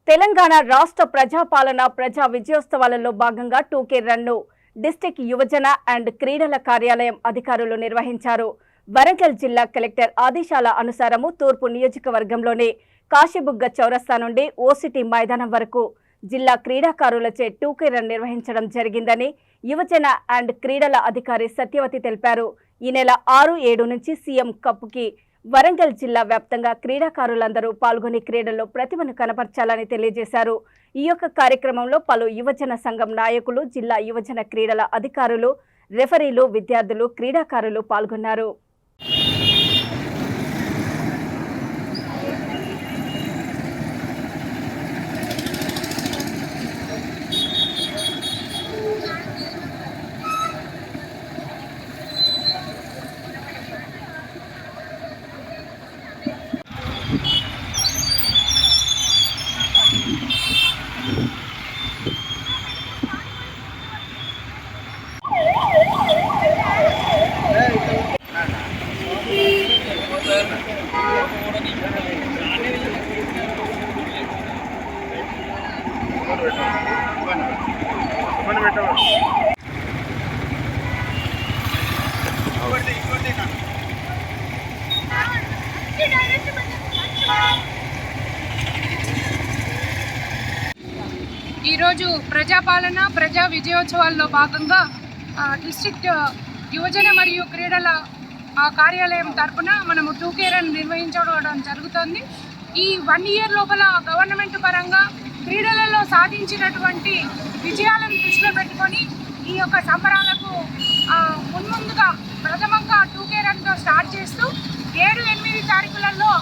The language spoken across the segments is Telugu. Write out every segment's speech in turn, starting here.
తెలంగాణ రాష్ట్ర ప్రజాపాలన ప్రజా విజయోత్సవాలలో భాగంగా 2K రన్ను డిస్ట్రిక్ట్ యువజన అండ్ క్రీడల కార్యాలయం అధికారులు నిర్వహించారు. వరంగల్ జిల్లా కలెక్టర్ ఆదేశాల అనుసారము తూర్పు నియోజకవర్గంలోని కాశీబుగ్గ చౌరస్తా నుండి ఓసిటీ మైదానం వరకు జిల్లా క్రీడాకారులచే 2K రన్ నిర్వహించడం జరిగిందని యువజన అండ్ క్రీడల అధికారి సత్యవతి తెలిపారు. ఈ నెల 6, 7 నుంచి సీఎం కప్కి వరంగల్ జిల్లా వ్యాప్తంగా క్రీడాకారులందరూ పాల్గొని క్రీడల్లో ప్రతిభను కనపర్చాలని తెలియజేశారు. ఈ యొక్క కార్యక్రమంలో పలు యువజన సంఘం నాయకులు, జిల్లా యువజన క్రీడల అధికారులు, రెఫరీలు, విద్యార్థులు, క్రీడాకారులు పాల్గొన్నారు. ఈరోజు ప్రజాపాలన ప్రజా విజయోత్సవాల్లో భాగంగా డిస్ట్రిక్ట్ యువజన మరియు క్రీడల కార్యాలయం తరఫున మనము 2K రన్ నిర్వహించడం జరుగుతుంది. ఈ 1 ఇయర్ లోపల గవర్నమెంట్ పరంగా క్రీడలలో సాధించినటువంటి విజయాలను దృష్టిలో పెట్టుకొని ఈ యొక్క సంబరాలకు ముందుగా ప్రథమంగా 2K రన్తో స్టార్ట్ చేస్తూ 7, 8 తారీఖులలో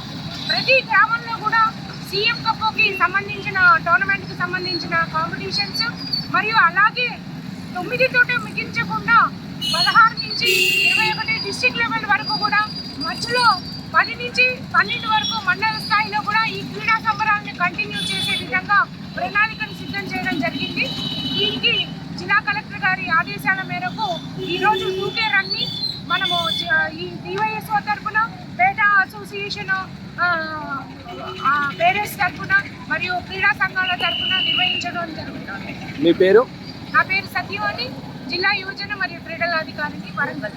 ప్రతి గ్రామంలో కూడా సీఎం కప్కి సంబంధించిన టోర్నమెంట్కి సంబంధించిన కాంపిటీషన్స్ మరియు అలాగే 9 తోటి మిగించకుండా 16 నుంచి 21 డిస్ట్రిక్ట్ లెవెల్ వరకు కూడా మధ్యలో 10 నుంచి 12 వరకు మండల స్థాయిలో కూడా ఈ క్రీడా సంబరాలను కంటిన్యూ చేసే విధంగా ప్రణాళికను సిద్ధం చేయడం జరిగింది. దీనికి జిల్లా కలెక్టర్ గారి ఆదేశాల మేరకు ఈరోజు 2K రన్ని మనము ఈ డివైఎస్ఓ తరఫున, పేట అసోసియేషన్ పేరెంట్స్ తరఫున మరియు క్రీడా సంఘాల తరఫున నిర్వహించడం జరుగుతుంది. మీ పేరు? నా పేరు సత్యవతి, జిల్లా యువజన మరియు క్రీడల అధికారిని, వరంగల్.